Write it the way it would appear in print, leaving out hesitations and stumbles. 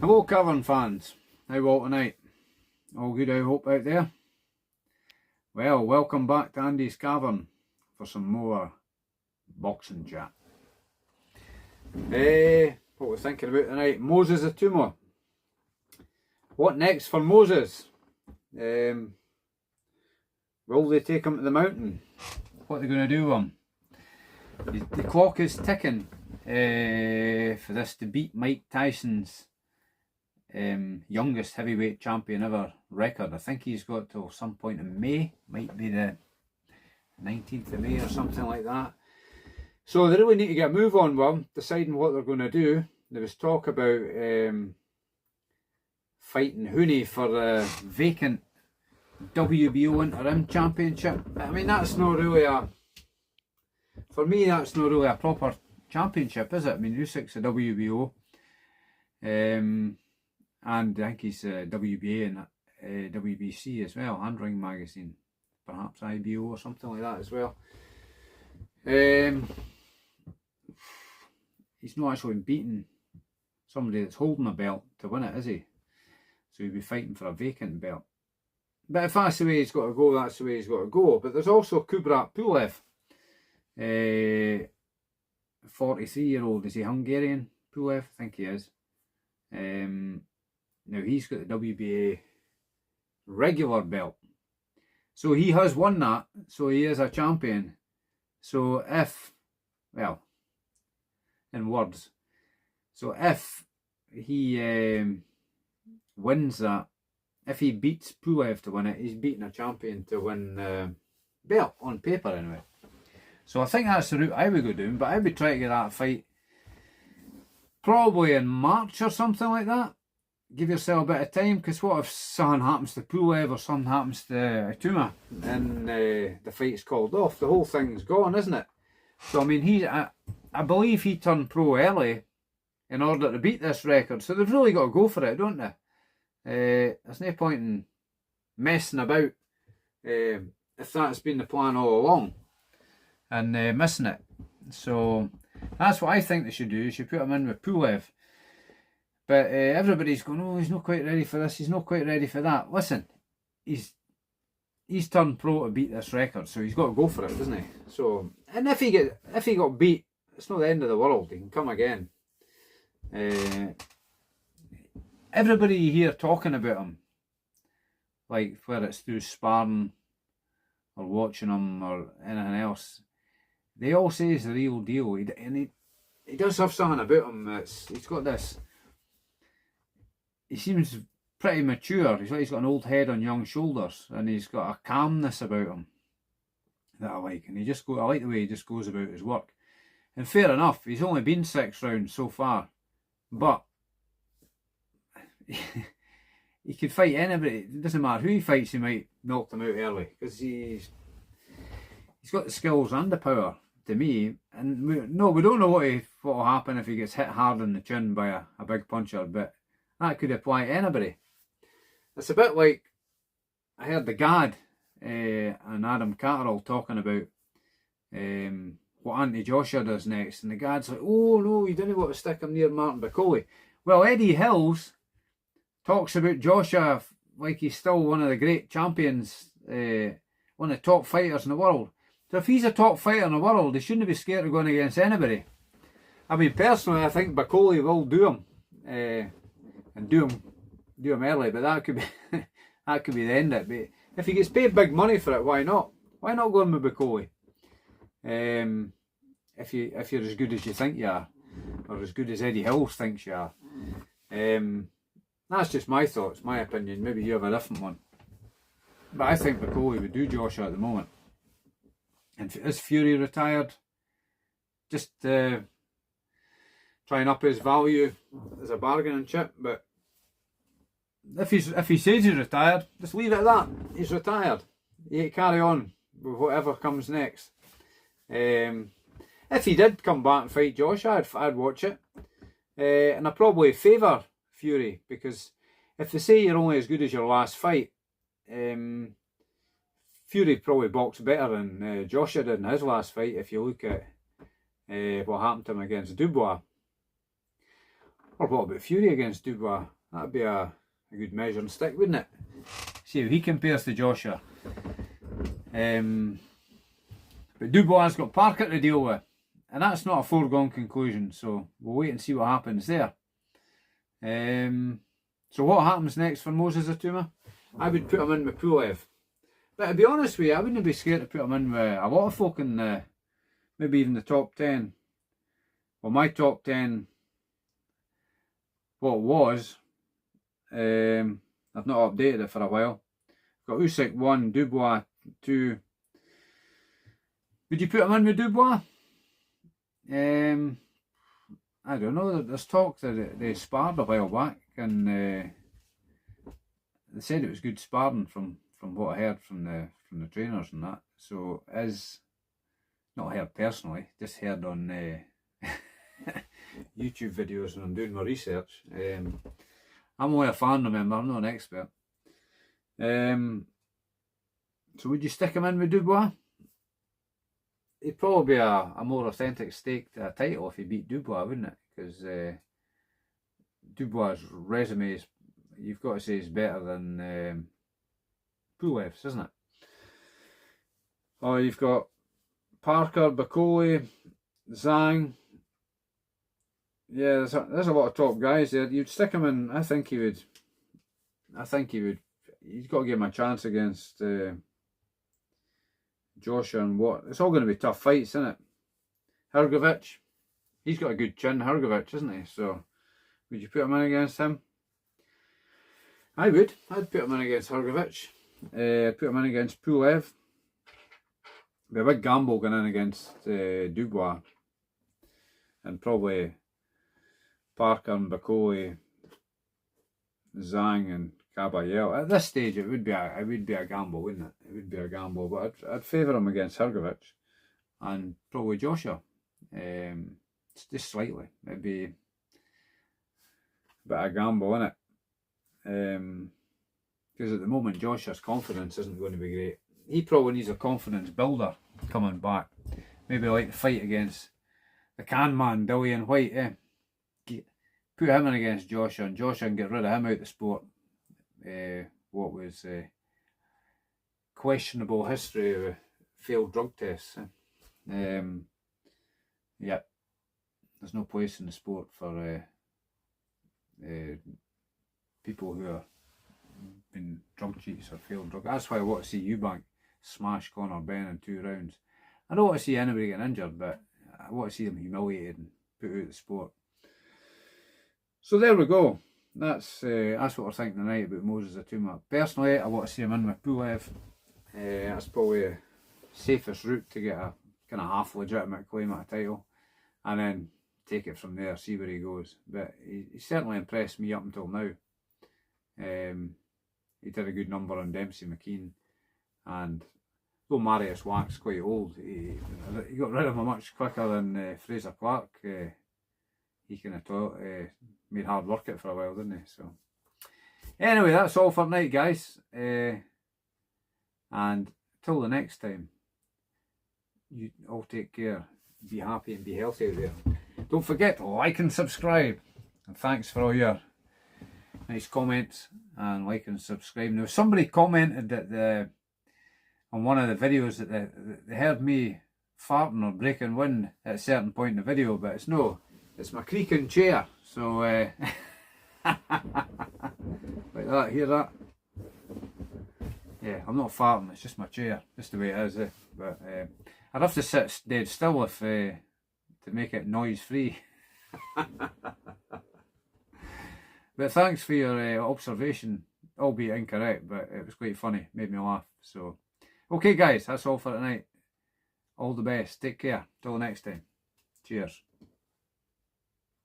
Hello Cavern fans, how all tonight? All good I hope out there? Well, welcome back to Andy's Cavern for some more boxing chat. What we're thinking about tonight, Moses Itauma. What next for Moses? Will they take him to the mountain? What are they going to do with him? The clock is ticking for this to beat Mike Tyson's youngest heavyweight champion ever record. I think he's got till some point in May, might be the 19th of May or something like that. So they really need to get a move on with him, deciding what they're going to do. There was talk about fighting Hooney for the vacant WBO interim championship. I mean, that's not really a, for me that's not really a proper championship, is it? I mean, Usyk's a WBO. And I think he's WBA and WBC as well, and Ring Magazine, perhaps IBO or something like that as well. He's not actually beating somebody that's holding a belt to win it, is he? So he'll be fighting for a vacant belt. But if that's the way he's got to go, that's the way he's got to go. But there's also Kubrat Pulev, 43-year-old, is he Hungarian? Pulev, I think he is. Now he's got the WBA regular belt, so he has won that, so he is a champion. So if, well, in words, so if he wins that, if he beats Pulev to win it, he's beating a champion to win the belt, on paper anyway. So I think that's the route I would go down, but I would try to get that fight probably in March or something like that. Give yourself a bit of time, because what if something happens to Pulev or something happens to Itauma and the fight's called off? The whole thing's gone, isn't it? So I mean, I believe he turned pro early in order to beat this record, so they've really got to go for it, don't they? There's no point in messing about if that's been the plan all along and missing it. So that's what I think they should do. They should put him in with Pulev. But everybody's going, oh, he's not quite ready for this, he's not quite ready for that. Listen, he's turned pro to beat this record, so he's got to go for it, doesn't he? So, and if he got beat, it's not the end of the world. He can come again. Everybody you hear talking about him, like whether it's through sparring or watching him or anything else, they all say he's the real deal. He does have something about him. He's got this. He seems pretty mature. He's got an old head on young shoulders, and he's got a calmness about him that I like. And I like the way he just goes about his work. And fair enough, he's only been 6 rounds so far, but he could fight anybody. It doesn't matter who he fights, he might knock them out early, because he's got the skills and the power, to me. And we don't know what will happen if he gets hit hard in the chin by a big puncher, but that could apply to anybody. It's a bit like, I heard the Gad and Adam Catterall talking about what Anthony Joshua does next, and the Gad's like, oh no, you didn't want to stick him near Martin Bakole. Well, Eddie Hills talks about Joshua like he's still one of the great champions, one of the top fighters in the world. So if he's a top fighter in the world, he shouldn't be scared of going against anybody. I mean, personally, I think Bakole will do him, and do him early, but that could be the end of it. But if he gets paid big money for it, why not? Why not go in with Bakole? If you're as good as you think you are, or as good as Eddie Hills thinks you are. That's just my thoughts, my opinion. Maybe you have a different one. But I think Bakole would do Joshua at the moment. And is Fury retired? Just try and up his value as a bargaining chip. But if he says he's retired, just leave it at that. He's retired. You carry on with whatever comes next. If he did come back and fight Joshua, I'd watch it. And I probably favour Fury, because if they say you're only as good as your last fight, Fury probably boxed better than Joshua did in his last fight, if you look at what happened to him against Dubois. Or what about Fury against Dubois? That'd be a good measuring stick, wouldn't it? See how he compares to Joshua. But Dubois got Parker to deal with, and that's not a foregone conclusion, so we'll wait and see what happens there. So what happens next for Moses Itauma? I would put him in with Pulev. But to be honest with you, I wouldn't be scared to put him in with a lot of folk in the, maybe even the top 10. Well, my top 10, what it was, I've not updated it for a while. Got Usyk 1, Dubois 2. Would you put him in with Dubois? I don't know. There's talk that they sparred a while back, and they said it was good sparring from what I heard from the trainers and that. So not heard personally, just heard on YouTube videos when I'm doing my research. I'm only a fan, remember, I'm not an expert. So would you stick him in with Dubois? He'd probably be a more authentic stake to a title if he beat Dubois, wouldn't it? Because Dubois' resume is, you've got to say, is better than Pulev's, isn't it? Oh, you've got Parker, Bakole, Zhang. Yeah, there's a lot of top guys there. You'd stick him in. I think he would. He's got to give him a chance against Joshua and what. It's all going to be tough fights, isn't it? Hrgovic. He's got a good chin, Hrgovic, isn't he? So, would you put him in against him? I would. I'd put him in against Hrgovic. I'd put him in against Pulev. Be a big gamble going in against Dubois. And probably Parker and Bakole, Zhang and Caballero. At this stage, it would be a gamble, wouldn't it? It would be a gamble, but I'd favour him against Hrgovic and probably Joshua. Just slightly. It'd be a bit of a gamble, innit? Because at the moment, Joshua's confidence isn't going to be great. He probably needs a confidence builder coming back. Maybe like the fight against the can man, Dillian White. Put him in against Joshua, and Joshua can get rid of him out of the sport. What was questionable history of failed drug tests. Yeah, there's no place in the sport for people who are been drug cheats or failed drug. That's why I want to see Eubank smash Conor Benn in 2 rounds. I don't want to see anybody getting injured, but I want to see them humiliated and put out of the sport. So there we go. That's what we're thinking tonight about Moses Itauma. Personally, I want to see him in with Pulev. That's probably the safest route to get a kind of half legitimate claim at a title, and then take it from there, see where he goes. But he certainly impressed me up until now. He did a good number on Dempsey McKean, and though Marius Wack's quite old, he got rid of him much quicker than Fraser Clark. He kind of made hard work it for a while, didn't he? So anyway, that's all for tonight, guys. And till the next time, you all take care, be happy and be healthy out there. Don't forget to like and subscribe. And thanks for all your nice comments and like and subscribe. Now, somebody commented that on one of the videos that they heard me farting or breaking wind at a certain point in the video, but it's my creaking chair. So like that, hear that? Yeah, I'm not farting, it's just my chair, just the way it is. But I'd have to sit dead still if to make it noise free. But thanks for your observation, albeit incorrect, but it was quite funny, made me laugh. So okay guys, that's all for tonight. All the best, take care, till next time. Cheers.